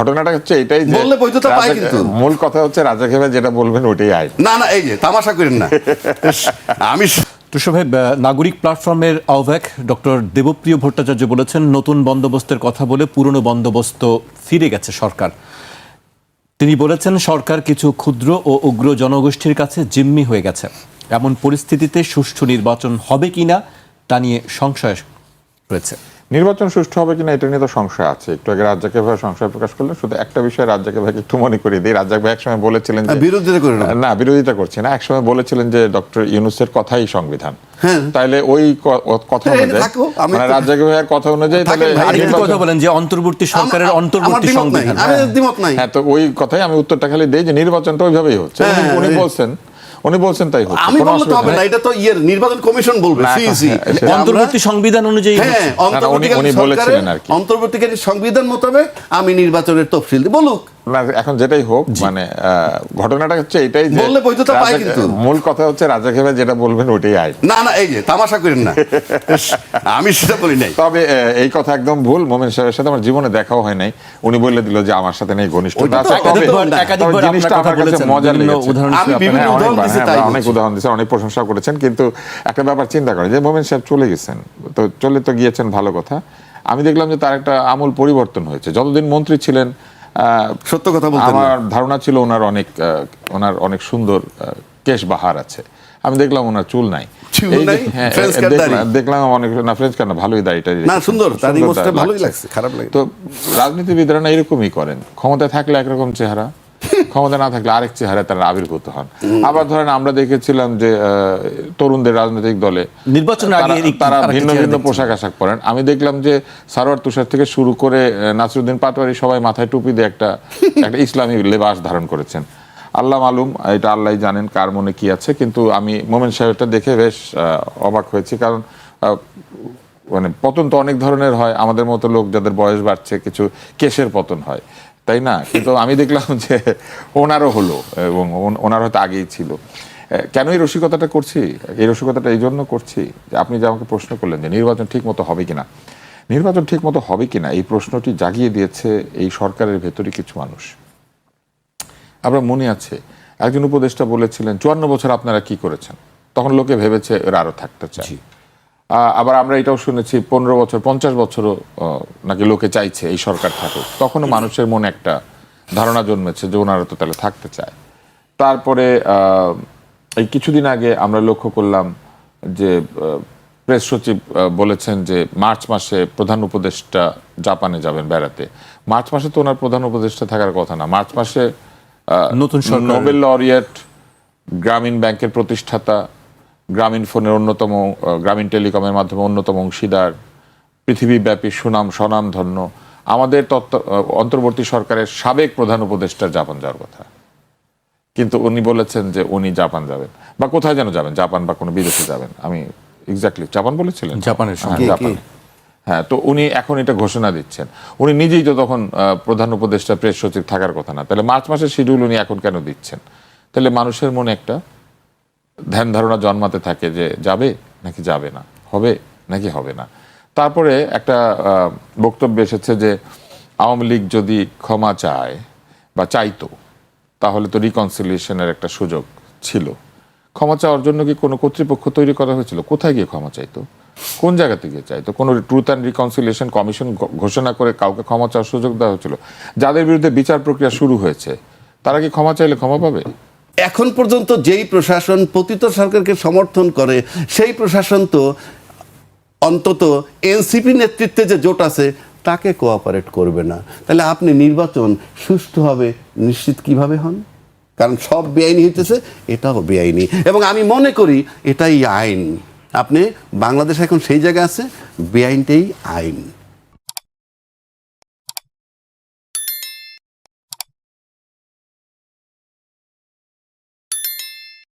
ঘটনাটা হচ্ছে এটাই যে বললে বৈধতা পায়, কিন্তু মূল কথা হচ্ছে রাজ্জাক ভাই যেটা বলবেন ওটাই আইন। না না, এই যে তামাশা করেন না। আমি তুষার ভাই, নাগরিক প্ল্যাটফর্মের আহ্বায়ক ডক্টর দেবপ্রিয় ভট্টাচার্য বলেছেন, নতুন বন্দোবস্তের কথা বলে পুরনো বন্দোবস্ত ফিরে গেছে সরকার। তিনি বলেছেন, সরকার কিছু ক্ষুদ্র ও উগ্র জনগোষ্ঠীর কাছে জিম্মি হয়ে গেছে। এমন পরিস্থিতিতে সুষ্ঠু নির্বাচন হবে কিনা তা নিয়ে সংশয় রয়েছে। নির্বাচন সুষ্ঠু হবে কিনা এটা নিয়ে তো সংশয় আছে। একটু আগে রাজ্জাক ভাই সংশয় প্রকাশ করলেন। শুধু একটা বিষয় রাজ্জাক ভাইকে একটু মনে করিয়ে দিই। রাজ্জাক ভাই একসময় বলেছিলেন যে বিরোধিতা করেন না, বিরোধিতা করছি না, একসময় বলেছিলেন যে ডক্টর ইউনূসের কথাই সংবিধান। হ্যাঁ, তাইলে ওই কথা অনুযায়ী, মানে রাজ্জাক ভাইয়ের কথা অনুযায়ী তাহলে আরেকটা কথা বলেন যে অন্তর্বর্তী সরকারের অন্তর্বর্তী সংবিধান। আমি দ্বিমত নাই। হ্যাঁ, তো ওই কথাই আমি উত্তরটা খালি দেই যে নির্বাচনটা ওইভাবেই হচ্ছে। উনি বলছেন তাই হচ্ছে। আমি বললে তো হবে না, এটা তো নির্বাচন কমিশন বলবে। অন্তর্বর্তী সংবিধান অনুযায়ী উনি বলেছিলেন আর কি, অন্তর্বর্তীকালীন সংবিধান মোতাবেক আমি নির্বাচনের তফসিল বলুক না, এখন যেটাই হোক, মানে ঘটনাটা হচ্ছে এটাই যে বললে বৈধতা পায়, কিন্তু মূল কথা হচ্ছে রাজ্জাক ভাই যেটা বলবেন ওটাই আইন। না না, এই যে তামাশা করেন না। আমি সেটা বলি নাই। তবে এই কথা একদম ভুল। মোমেন সাহেবের সাথে আমার জীবনে দেখাও হয় নাই। উনি বলে দিল যে আমার সাথে নেই ঘনিষ্ঠতা আছে। জিনিসটা আমার কাছে মজার লেগেছে। অনেক উদাহরণ দিয়েছেন, অনেক প্রশংসা করেছেন, কিন্তু একটা ব্যাপার চিন্তা করেন যে মোমেন সাহেব চলে গেছেন, তো চলে তো গিয়েছেন, ভালো কথা। আমি দেখলাম যে তার একটা আমূল পরিবর্তন হয়েছে। যতদিন মন্ত্রী ছিলেন, সত্য কথা বলতে আমার ধারণা ছিল ওনার অনেক সুন্দর কেশ বাহার আছে। আমি দেখলাম ওনার চুল নাই। দেখলাম অনেক না, ফ্রেঞ্চ কাট না, ভালোই দাড়িটা সুন্দর, ভালোই লাগছে, খারাপ লাগে। তো রাজনীতিবিদরা না এরকমই করেন, ক্ষমতায় থাকলে একরকম চেহারা, ক্ষমতা না থাকলে আরেক চেহারা তারা আবির্ভূত হন। আবার ধরেন আমরা দেখেছিলাম যে তরুণদের রাজনৈতিক দলে নির্বাচন তারা ভিন্ন ভিন্ন পোশাক আশাক পরেন। আমি দেখলাম যে সারোয়ার তুষার থেকে শুরু করে নাসিরুদ্দিন পাটোয়ারি সবাই মাথায় টুপি দিয়ে একটা ইসলামী লেবাস ধারণ করেছেন। আল্লাহ মালুম, এটা আল্লাহ জানেন কার মনে কি আছে। কিন্তু আমি মোমেন সাহেবটা দেখে বেশ অবাক হয়েছি, কারণ মানে পতন তো অনেক ধরনের হয়। আমাদের মতো লোক যাদের বয়স বাড়ছে, কিছু কেশের পতন হয়, তাই না? কিন্তু আমি দেখলাম যে ওনারও হলো, এবং ওনার হয়তো আগেই ছিল। কেন এই রসিকতাটা করছি? এই রসিকতাটা এই জন্য করছি যে আপনি যে আমাকে প্রশ্ন করলেন যে নির্বাচন ঠিক মতো হবে কিনা, নির্বাচন ঠিক মতো হবে কিনা এই প্রশ্নটি জাগিয়ে দিয়েছে এই সরকারের ভেতরে কিছু মানুষ। আমরা মনে আছে একজন উপদেষ্টা বলেছিলেন 54 বছর আপনারা কি করেছেন, তখন লোকে ভেবেছে এরা আরো থাকতে চায়। আবার আমরা এটাও শুনেছি 15 বছর 50 বছরও নাকি লোকে চাইছে এই সরকার থাকুক। তখনও মানুষের মনে একটা ধারণা জন্মেছে যে ওনারা তো তাহলে থাকতে চায়। তারপরে এই কিছুদিন আগে আমরা লক্ষ্য করলাম যে প্রেস সচিব বলেছেন যে মার্চ মাসে প্রধান উপদেষ্টা জাপানে যাবেন বেড়াতে। মার্চ মাসে তো ওনার প্রধান উপদেষ্টা থাকার কথা না। মার্চ মাসে নতুন নোবেল লরিয়েট, গ্রামীণ ব্যাংকের প্রতিষ্ঠাতা, গ্রামীণ ফোনের অন্যতম, গ্রামীণ টেলিকমের মাধ্যমে অন্যতম অংশীদার, পৃথিবীব্যাপী স্বনামধন্য আমাদের অন্তর্বর্তী সরকারের সাবেক প্রধান উপদেষ্টার জাপান যাওয়ার কথা। কিন্তু উনি বলেছেন যে উনি জাপান যাবেন, বা কোথায় যেন যাবেন, জাপান বা কোনো বিদেশে যাবেন। আমি এক্স্যাক্টলি জাপান বলেছিলেন, জাপানের জাপান। হ্যাঁ, তো উনি এখন এটা ঘোষণা দিচ্ছেন। উনি নিজেই তো তখন প্রধান উপদেষ্টা প্রেস সচিব থাকার কথা না। তাহলে মার্চ মাসের শিডিউল উনি এখন কেন দিচ্ছেন? তাহলে মানুষের মনে একটা ধ্যান ধারণা জন্মাতে থাকে যে যাবে নাকি যাবে না, হবে নাকি হবে না। তারপরে একটা বক্তব্য এসেছে যে আওয়ামী লীগ যদি ক্ষমা চায় বা চাইতো তাহলে তো রিকনসিলিয়েশনের একটা সুযোগ ছিল। ক্ষমা চাওয়ার জন্য কি কোনো কর্তৃপক্ষ তৈরি করা হয়েছিল? কোথায় গিয়ে ক্ষমা চাইতো? কোন জায়গাতে গিয়ে চাইতো? কোনো ট্রুথ অ্যান্ড রিকনসিলিয়েশন কমিশন ঘোষণা করে কাউকে ক্ষমা চাওয়ার সুযোগ দেওয়া হয়েছিল? যাদের বিরুদ্ধে বিচার প্রক্রিয়া শুরু হয়েছে তারা কি ক্ষমা চাইলে ক্ষমা পাবে? এখন পর্যন্ত যেই প্রশাসন পতিত সরকারকে সমর্থন করে সেই প্রশাসন তো অন্তত এনসিপি নেতৃত্বে যে জোট আছে তাকে কোঅপারেট করবে না। তাহলে আপনি নির্বাচন সুষ্ঠু হবে নিশ্চিত কিভাবে হন? কারণ সব বেআইনি হইতেছে, এটাও বেআইনি, এবং আমি মনে করি এটাই আইন। আপনি বাংলাদেশ এখন সেই জায়গায় আছে, বেআইনটাই আইন।